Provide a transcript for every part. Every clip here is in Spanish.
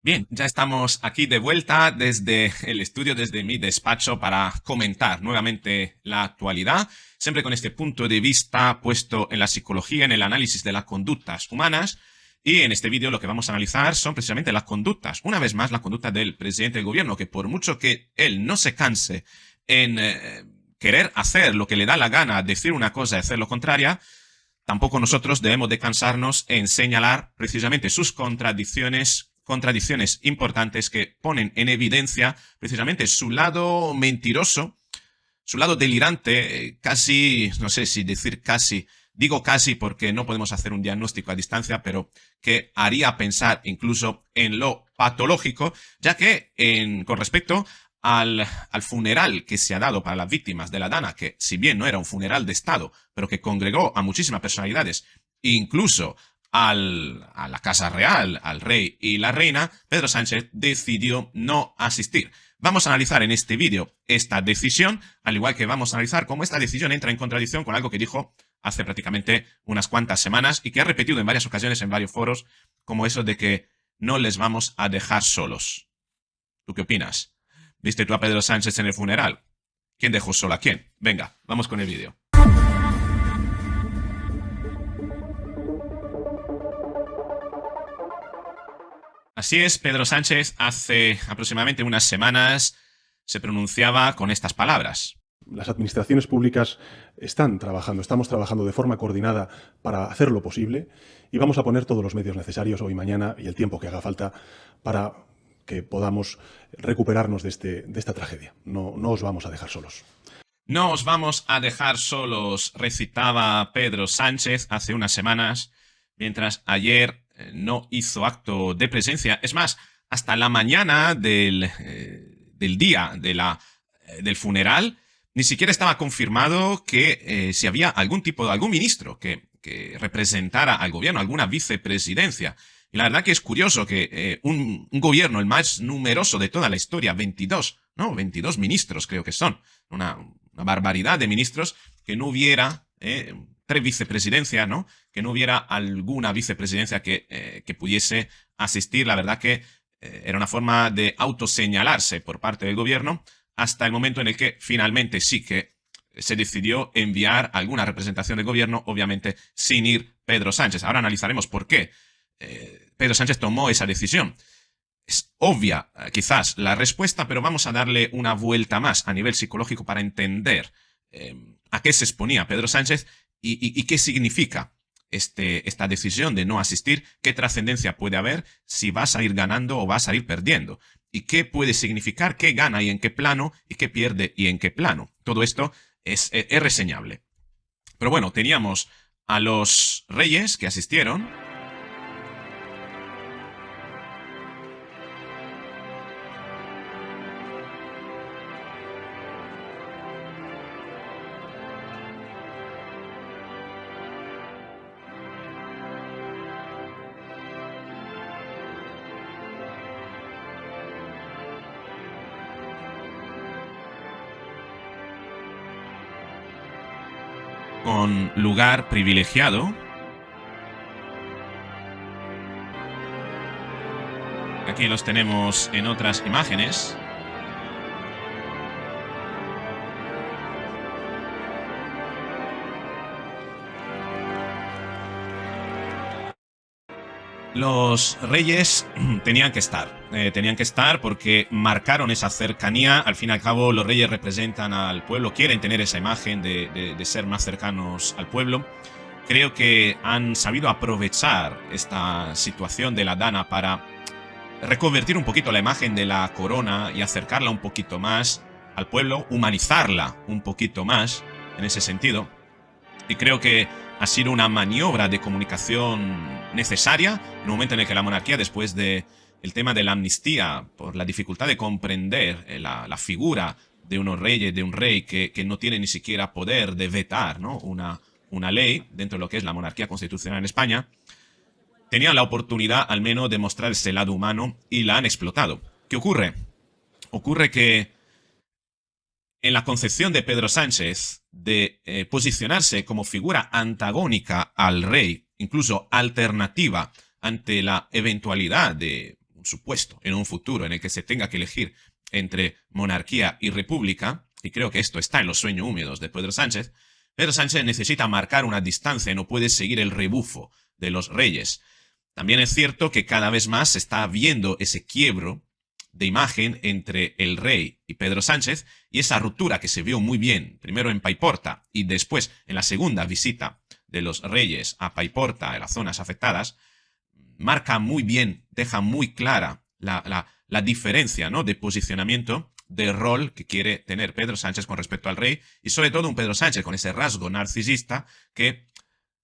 Bien, ya estamos aquí de vuelta desde el estudio, desde mi despacho, para comentar nuevamente la actualidad, siempre con este punto de vista puesto en la psicología, en el análisis de las conductas humanas. Y en este vídeo lo que vamos a analizar son precisamente las conductas. Una vez más, la conducta del presidente del gobierno, que por mucho que él no se canse en querer hacer lo que le da la gana, decir una cosa y hacer lo contraria, tampoco nosotros debemos de cansarnos en señalar precisamente sus contradicciones importantes que ponen en evidencia precisamente su lado mentiroso, su lado delirante, casi, no sé si decir casi, digo casi porque no podemos hacer un diagnóstico a distancia, pero que haría pensar incluso en lo patológico, ya que con respecto al funeral que se ha dado para las víctimas de la Dana, que si bien no era un funeral de Estado, pero que congregó a muchísimas personalidades, incluso a la Casa Real, al rey y la reina, Pedro Sánchez decidió no asistir. Vamos a analizar en este vídeo esta decisión, al igual que vamos a analizar cómo esta decisión entra en contradicción con algo que dijo hace prácticamente unas cuantas semanas y que ha repetido en varias ocasiones en varios foros, como eso de que no les vamos a dejar solos. ¿Tú qué opinas? ¿Viste tú a Pedro Sánchez en el funeral? ¿Quién dejó solo a quién? Venga, vamos con el vídeo. Así es, Pedro Sánchez hace aproximadamente unas semanas se pronunciaba con estas palabras. Las administraciones públicas están trabajando, estamos trabajando de forma coordinada para hacer lo posible y vamos a poner todos los medios necesarios hoy, mañana y el tiempo que haga falta para que podamos recuperarnos de esta tragedia. No os vamos a dejar solos. No os vamos a dejar solos, recitaba Pedro Sánchez hace unas semanas, mientras ayer no hizo acto de presencia. Es más, hasta la mañana del día del funeral, ni siquiera estaba confirmado que si había algún ministro que representara al gobierno, alguna vicepresidencia. Y la verdad que es curioso que un gobierno, el más numeroso de toda la historia, 22 ministros creo que son, una barbaridad de ministros, que no hubiera tres vicepresidencias, ¿no? Que no hubiera alguna vicepresidencia que pudiese asistir. La verdad que era una forma de autoseñalarse por parte del gobierno, hasta el momento en el que finalmente sí que se decidió enviar alguna representación del gobierno, obviamente sin ir Pedro Sánchez. Ahora analizaremos por qué Pedro Sánchez tomó esa decisión. Es obvia, quizás, la respuesta, pero vamos a darle una vuelta más a nivel psicológico para entender a qué se exponía Pedro Sánchez y qué significa esta decisión de no asistir, qué trascendencia puede haber, si va a salir ganando o va a salir perdiendo, y qué puede significar, qué gana y en qué plano, y qué pierde y en qué plano. Todo esto es reseñable. Pero bueno, teníamos a los reyes que asistieron. Con lugar privilegiado. Aquí los tenemos en otras imágenes. Los reyes tenían que estar porque marcaron esa cercanía. Al fin y al cabo, los reyes representan al pueblo, quieren tener esa imagen de ser más cercanos al pueblo. Creo que han sabido aprovechar esta situación de la Dana para reconvertir un poquito la imagen de la corona y acercarla un poquito más al pueblo, humanizarla un poquito más en ese sentido. Y creo que ha sido una maniobra de comunicación necesaria en un momento en el que la monarquía, después del tema de la amnistía, por la dificultad de comprender la figura de unos reyes, de un rey que no tiene ni siquiera poder de vetar, ¿no? una ley dentro de lo que es la monarquía constitucional en España, tenían la oportunidad al menos de mostrar ese lado humano y la han explotado. ¿Qué ocurre? Ocurre que en la concepción de Pedro Sánchez de posicionarse como figura antagónica al rey, incluso alternativa ante la eventualidad de un por supuesto, en un futuro en el que se tenga que elegir entre monarquía y república, y creo que esto está en los sueños húmedos de Pedro Sánchez necesita marcar una distancia y no puede seguir el rebufo de los reyes. También es cierto que cada vez más se está viendo ese quiebro de imagen entre el rey y Pedro Sánchez, y esa ruptura que se vio muy bien, primero en Paiporta y después en la segunda visita de los reyes a Paiporta, en las zonas afectadas, marca muy bien, deja muy clara la diferencia, ¿no?, de posicionamiento, de rol que quiere tener Pedro Sánchez con respecto al rey, y sobre todo un Pedro Sánchez con ese rasgo narcisista que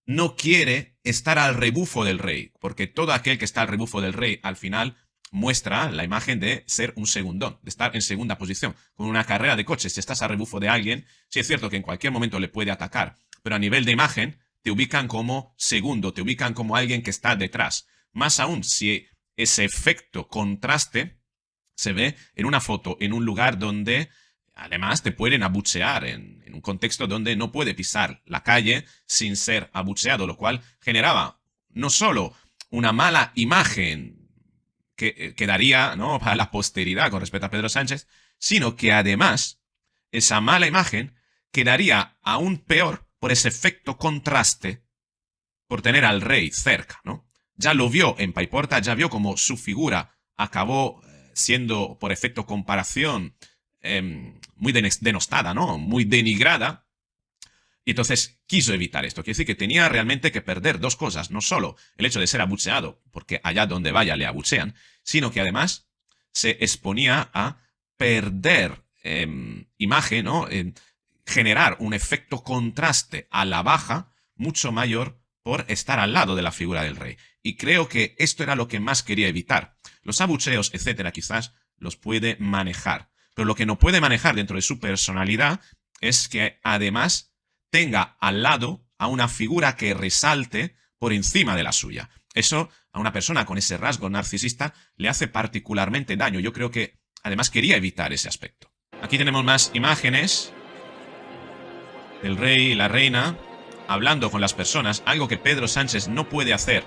no quiere estar al rebufo del rey, porque todo aquel que está al rebufo del rey al final muestra la imagen de ser un segundón, de estar en segunda posición. Con una carrera de coches, si estás al rebufo de alguien, sí es cierto que en cualquier momento le puede atacar, pero a nivel de imagen te ubican como segundo, te ubican como alguien que está detrás. Más aún si ese efecto contraste se ve en una foto, en un lugar donde además te pueden abuchear, en un contexto donde no puede pisar la calle sin ser abucheado, lo cual generaba no solo una mala imagen que quedaría, ¿no?, para la posteridad con respecto a Pedro Sánchez, sino que además esa mala imagen quedaría aún peor por ese efecto contraste por tener al rey cerca, ¿no? Ya lo vio en Paiporta, ya vio cómo su figura acabó siendo, por efecto comparación, muy denostada, ¿no?, muy denigrada. Y entonces quiso evitar esto. Quiere decir que tenía realmente que perder dos cosas. No solo el hecho de ser abucheado, porque allá donde vaya le abuchean, sino que además se exponía a perder imagen, ¿no?, generar un efecto contraste a la baja mucho mayor por estar al lado de la figura del rey. Y creo que esto era lo que más quería evitar. Los abucheos, etcétera, quizás los puede manejar. Pero lo que no puede manejar dentro de su personalidad es que además tenga al lado a una figura que resalte por encima de la suya. Eso a una persona con ese rasgo narcisista le hace particularmente daño. Yo creo que además quería evitar ese aspecto. Aquí tenemos más imágenes del rey y la reina hablando con las personas, algo que Pedro Sánchez no puede hacer.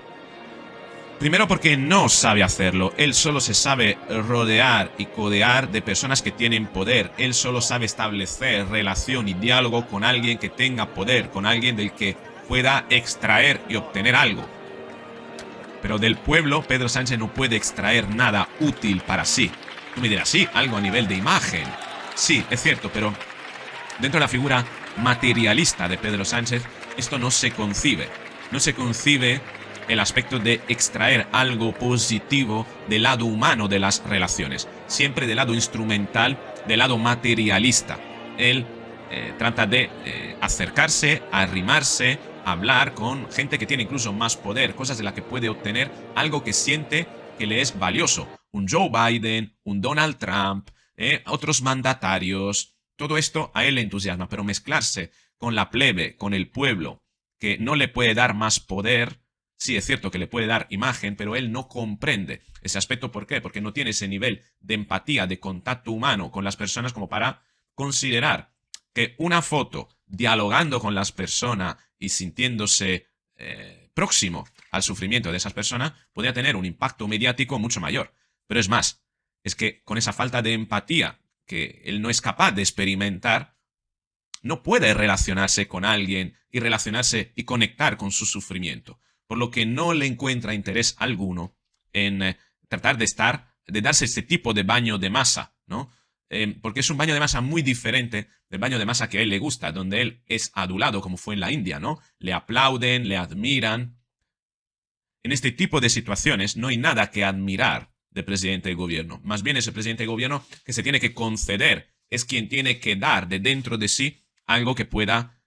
Primero porque no sabe hacerlo, él solo se sabe rodear y codear de personas que tienen poder, él solo sabe establecer relación y diálogo con alguien que tenga poder, con alguien del que pueda extraer y obtener algo. Pero del pueblo, Pedro Sánchez no puede extraer nada útil para sí. Tú me dirás, sí, algo a nivel de imagen. Sí, es cierto, pero dentro de la figura materialista de Pedro Sánchez, esto no se concibe. No se concibe el aspecto de extraer algo positivo del lado humano de las relaciones, siempre del lado instrumental, del lado materialista. Él trata de acercarse, arrimarse, hablar con gente que tiene incluso más poder, cosas de las que puede obtener algo que siente que le es valioso. Un Joe Biden, un Donald Trump, otros mandatarios, todo esto a él le entusiasma, pero mezclarse con la plebe, con el pueblo, que no le puede dar más poder. Sí, es cierto que le puede dar imagen, pero él no comprende ese aspecto. ¿Por qué? Porque no tiene ese nivel de empatía, de contacto humano con las personas como para considerar que una foto dialogando con las personas y sintiéndose próximo al sufrimiento de esas personas podría tener un impacto mediático mucho mayor. Pero es más, es que con esa falta de empatía que él no es capaz de experimentar, no puede relacionarse con alguien y relacionarse y conectar con su sufrimiento. Por lo que no le encuentra interés alguno en tratar de darse este tipo de baño de masa, ¿no? Porque es un baño de masa muy diferente del baño de masa que a él le gusta, donde él es adulado, como fue en la India, ¿no? Le aplauden, le admiran. En este tipo de situaciones no hay nada que admirar de presidente de gobierno. Más bien es el presidente de gobierno que se tiene que conceder, es quien tiene que dar de dentro de sí algo que pueda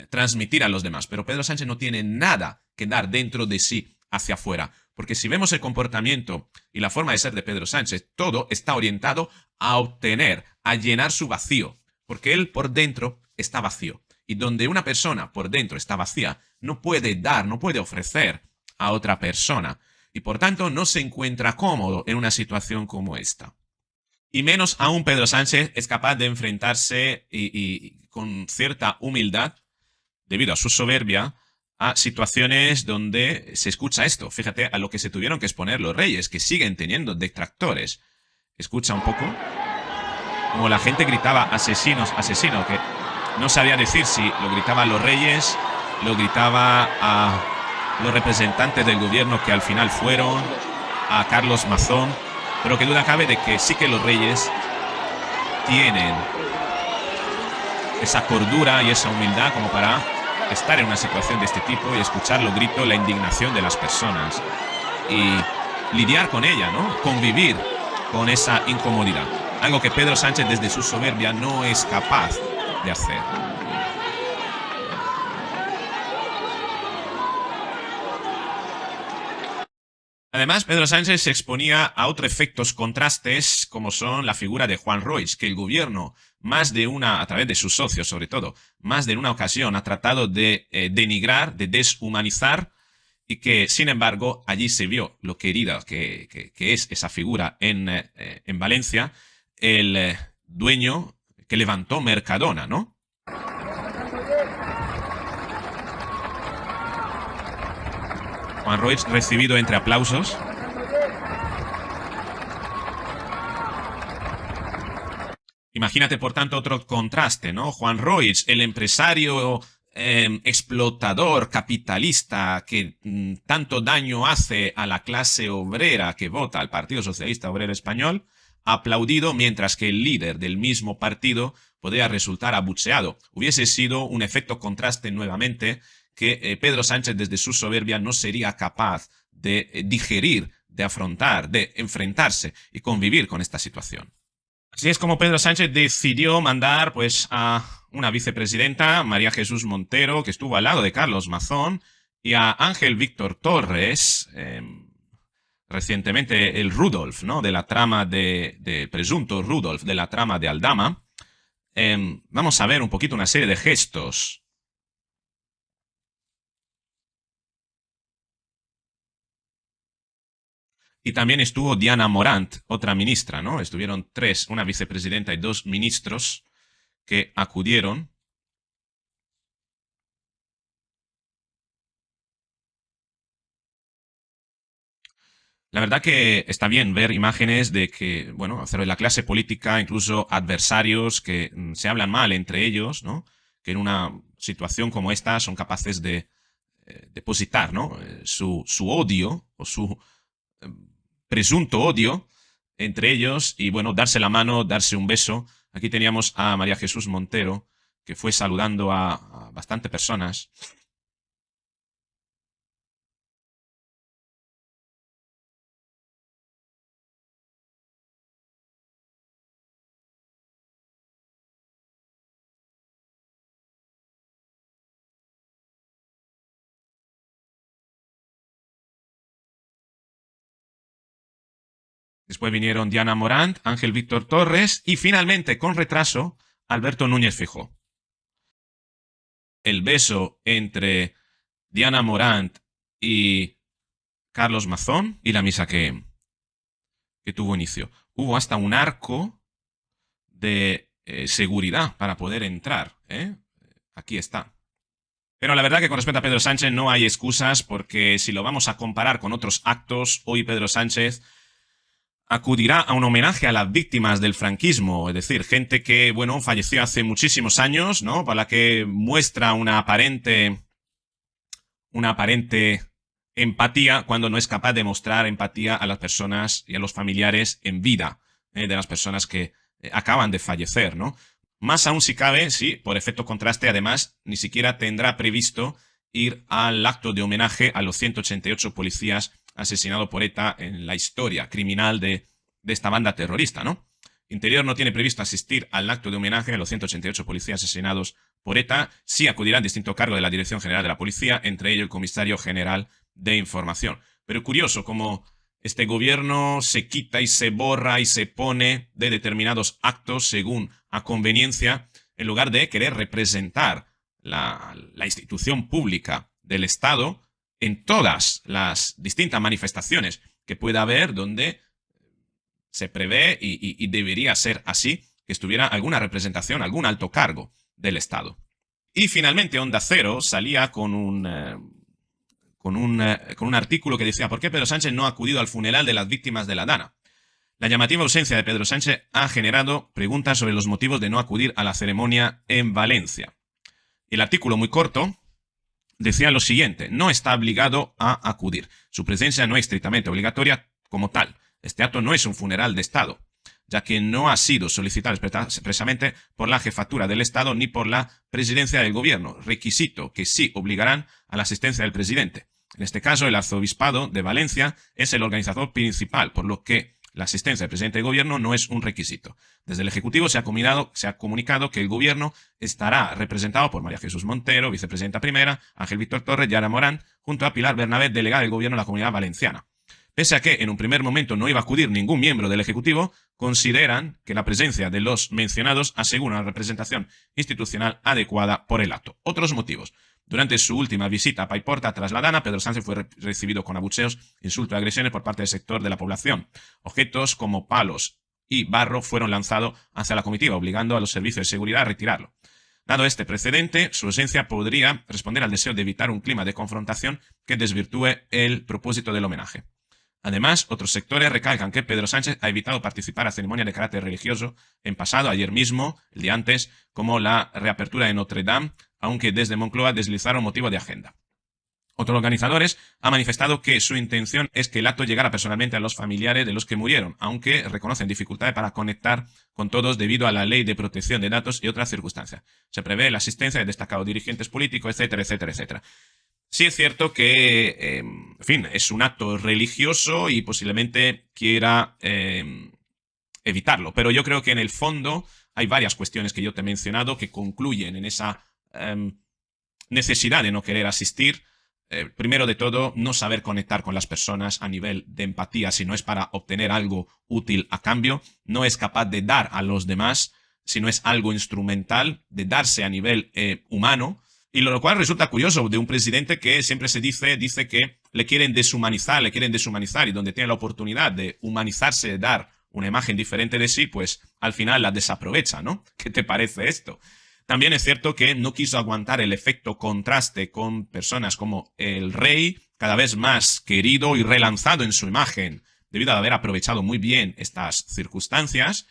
transmitir a los demás. Pero Pedro Sánchez no tiene nada que dar dentro de sí hacia afuera. Porque si vemos el comportamiento y la forma de ser de Pedro Sánchez, todo está orientado a obtener, a llenar su vacío. Porque él por dentro está vacío. Y donde una persona por dentro está vacía, no puede dar, no puede ofrecer a otra persona. Y por tanto no se encuentra cómodo en una situación como esta. Y menos aún Pedro Sánchez es capaz de enfrentarse y con cierta humildad, debido a su soberbia, a situaciones donde se escucha esto. Fíjate a lo que se tuvieron que exponer los reyes, que siguen teniendo detractores. Escucha un poco como la gente gritaba asesinos, asesinos, que no sabía decir si lo gritaban los reyes, lo gritaba a los representantes del gobierno que al final fueron, a Carlos Mazón, pero que duda cabe de que sí que los reyes tienen esa cordura y esa humildad como para estar en una situación de este tipo y escuchar los gritos, la indignación de las personas y lidiar con ella, ¿no? Convivir con esa incomodidad. Algo que Pedro Sánchez desde su soberbia no es capaz de hacer. Además, Pedro Sánchez se exponía a otros efectos contrastes, como son la figura de Juan Roig, que el gobierno, más de una, a través de sus socios sobre todo, más de una ocasión ha tratado de denigrar, de deshumanizar, y que, sin embargo, allí se vio lo querida que es esa figura en Valencia, el dueño que levantó Mercadona, ¿no? Juan Roig recibido entre aplausos. Imagínate, por tanto, otro contraste, ¿no? Juan Roig, el empresario explotador, capitalista, que tanto daño hace a la clase obrera que vota al Partido Socialista Obrero Español, aplaudido, mientras que el líder del mismo partido podría resultar abucheado. Hubiese sido un efecto contraste nuevamente que Pedro Sánchez desde su soberbia no sería capaz de digerir, de afrontar, de enfrentarse y convivir con esta situación. Así es como Pedro Sánchez decidió mandar pues a una vicepresidenta, María Jesús Montero, que estuvo al lado de Carlos Mazón, y a Ángel Víctor Torres, recientemente el Rudolf, ¿no? De la trama de presunto Rudolf, de la trama de Aldama. Vamos a ver un poquito una serie de gestos. Y también estuvo Diana Morant, otra ministra, ¿no? Estuvieron tres, una vicepresidenta y dos ministros que acudieron. La verdad que está bien ver imágenes de que, bueno, de la clase política, incluso adversarios que se hablan mal entre ellos, ¿no? Que en una situación como esta son capaces de depositar, ¿no? Su odio o su presunto odio entre ellos y, bueno, darse la mano, darse un beso. Aquí teníamos a María Jesús Montero, que fue saludando a bastante personas. Después vinieron Diana Morant, Ángel Víctor Torres y finalmente, con retraso, Alberto Núñez Feijóo. El beso entre Diana Morant y Carlos Mazón y la misa que tuvo inicio. Hubo hasta un arco de seguridad para poder entrar. Aquí está. Pero la verdad que con respecto a Pedro Sánchez no hay excusas, porque si lo vamos a comparar con otros actos, hoy Pedro Sánchez acudirá a un homenaje a las víctimas del franquismo, es decir, gente que, bueno, falleció hace muchísimos años, ¿no? Para la que muestra una aparente empatía cuando no es capaz de mostrar empatía a las personas y a los familiares en vida, de las personas que acaban de fallecer, ¿no? Más aún si cabe, sí, por efecto contraste, además, ni siquiera tendrá previsto ir al acto de homenaje a los 188 policías asesinados por ETA en la historia criminal de esta banda terrorista, ¿no? Interior no tiene previsto asistir al acto de homenaje a los 188 policías asesinados por ETA. Sí acudirá en distinto cargo de la Dirección General de la Policía, entre ellos el Comisario General de Información. Pero curioso cómo este gobierno se quita y se borra y se pone de determinados actos según a conveniencia, en lugar de querer representar la institución pública del Estado en todas las distintas manifestaciones que pueda haber donde se prevé y debería ser así, que estuviera alguna representación, algún alto cargo del Estado. Y finalmente Onda Cero salía con un artículo que decía ¿por qué Pedro Sánchez no ha acudido al funeral de las víctimas de la Dana? La llamativa ausencia de Pedro Sánchez ha generado preguntas sobre los motivos de no acudir a la ceremonia en Valencia. El artículo, muy corto, decía lo siguiente: no está obligado a acudir. Su presencia no es estrictamente obligatoria como tal. Este acto no es un funeral de Estado, ya que no ha sido solicitado expresamente por la jefatura del Estado ni por la presidencia del gobierno, requisito que sí obligarán a la asistencia del presidente. En este caso, el arzobispado de Valencia es el organizador principal, por lo que la asistencia del presidente del gobierno no es un requisito. Desde el Ejecutivo se ha comunicado que el gobierno estará representado por María Jesús Montero, vicepresidenta primera, Ángel Víctor Torres y Ana Morán, junto a Pilar Bernabé, delegada del gobierno en la Comunidad Valenciana. Pese a que en un primer momento no iba a acudir ningún miembro del Ejecutivo, consideran que la presencia de los mencionados asegura una representación institucional adecuada por el acto. Otros motivos. Durante su última visita a Paiporta tras la Dana, Pedro Sánchez fue recibido con abucheos, insultos y agresiones por parte del sector de la población. Objetos como palos y barro fueron lanzados hacia la comitiva, obligando a los servicios de seguridad a retirarlo. Dado este precedente, su ausencia podría responder al deseo de evitar un clima de confrontación que desvirtúe el propósito del homenaje. Además, otros sectores recalcan que Pedro Sánchez ha evitado participar a ceremonias de carácter religioso en pasado, ayer mismo, el día antes, como la reapertura de Notre Dame, aunque desde Moncloa deslizaron motivo de agenda. Otros organizadores han manifestado que su intención es que el acto llegara personalmente a los familiares de los que murieron, aunque reconocen dificultades para conectar con todos debido a la ley de protección de datos y otras circunstancias. Se prevé la asistencia de destacados dirigentes políticos, etcétera, etcétera, etcétera. Sí es cierto que, en fin, es un acto religioso y posiblemente quiera evitarlo, pero yo creo que en el fondo hay varias cuestiones que yo te he mencionado que concluyen en esa necesidad de no querer asistir. Primero de todo, no saber conectar con las personas a nivel de empatía si no es para obtener algo útil a cambio, no es capaz de dar a los demás si no es algo instrumental, de darse a nivel humano. Y lo cual resulta curioso de un presidente que siempre se dice que le quieren deshumanizar, y donde tiene la oportunidad de humanizarse, de dar una imagen diferente de sí, pues al final la desaprovecha, ¿no? ¿Qué te parece esto? También es cierto que no quiso aguantar el efecto contraste con personas como el rey, cada vez más querido y relanzado en su imagen, debido a haber aprovechado muy bien estas circunstancias,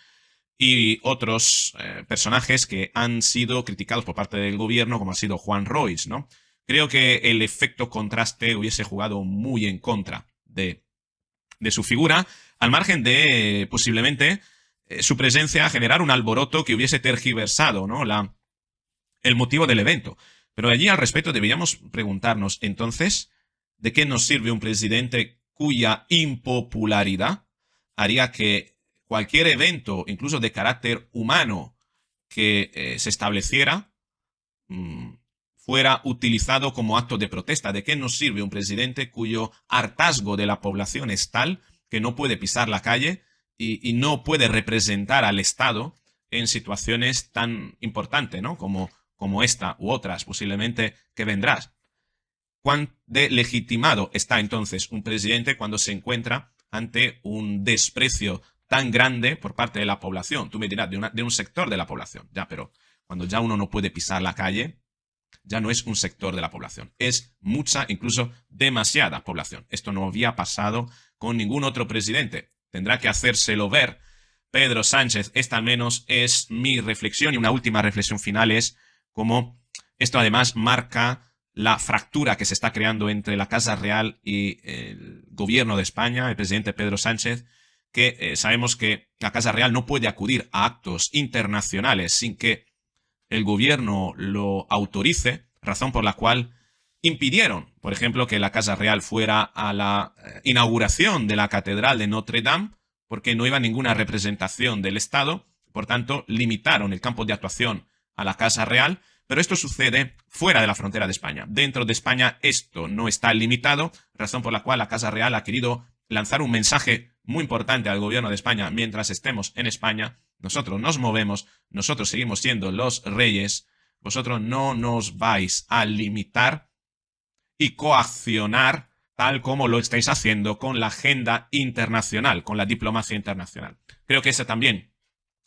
y otros personajes que han sido criticados por parte del gobierno, como ha sido Juan Roig, ¿no? Creo que el efecto contraste hubiese jugado muy en contra de su figura, al margen de posiblemente su presencia generar un alboroto que hubiese tergiversado, ¿no?, el motivo del evento. Pero allí al respecto deberíamos preguntarnos, entonces, ¿de qué nos sirve un presidente cuya impopularidad haría que cualquier evento, incluso de carácter humano, que se estableciera, fuera utilizado como acto de protesta? ¿De qué nos sirve un presidente cuyo hartazgo de la población es tal que no puede pisar la calle y no puede representar al Estado en situaciones tan importantes, ¿no?, como esta u otras posiblemente que vendrás? ¿Cuán de legitimado está entonces un presidente cuando se encuentra ante un desprecio tan grande por parte de la población? Tú me dirás, de un sector de la población. Ya, pero cuando ya uno no puede pisar la calle, ya no es un sector de la población. Es mucha, incluso demasiada población. Esto no había pasado con ningún otro presidente. Tendrá que hacérselo ver Pedro Sánchez. Esta al menos es mi reflexión, y una última reflexión final es cómo esto además marca la fractura que se está creando entre la Casa Real y el gobierno de España, el presidente Pedro Sánchez, que sabemos que la Casa Real no puede acudir a actos internacionales sin que el gobierno lo autorice, razón por la cual impidieron, por ejemplo, que la Casa Real fuera a la inauguración de la Catedral de Notre Dame, porque no iba ninguna representación del Estado. Por tanto, limitaron el campo de actuación a la Casa Real, pero esto sucede fuera de la frontera de España. Dentro de España esto no está limitado, razón por la cual la Casa Real ha querido lanzar un mensaje muy importante al gobierno de España: mientras estemos en España, nosotros nos movemos, nosotros seguimos siendo los reyes, vosotros no nos vais a limitar y coaccionar tal como lo estáis haciendo con la agenda internacional, con la diplomacia internacional. Creo que ese también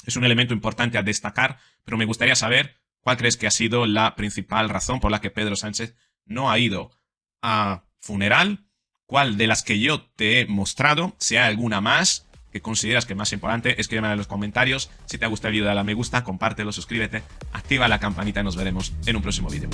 es un elemento importante a destacar, pero me gustaría saber ¿Cuál crees que ha sido la principal razón por la que Pedro Sánchez no ha ido a funeral? ¿Cuál de las que yo te he mostrado? Si hay alguna más que consideras que es más importante, escríbeme en los comentarios. Si te ha gustado el vídeo, dale a me gusta, compártelo, suscríbete, activa la campanita y nos veremos en un próximo vídeo.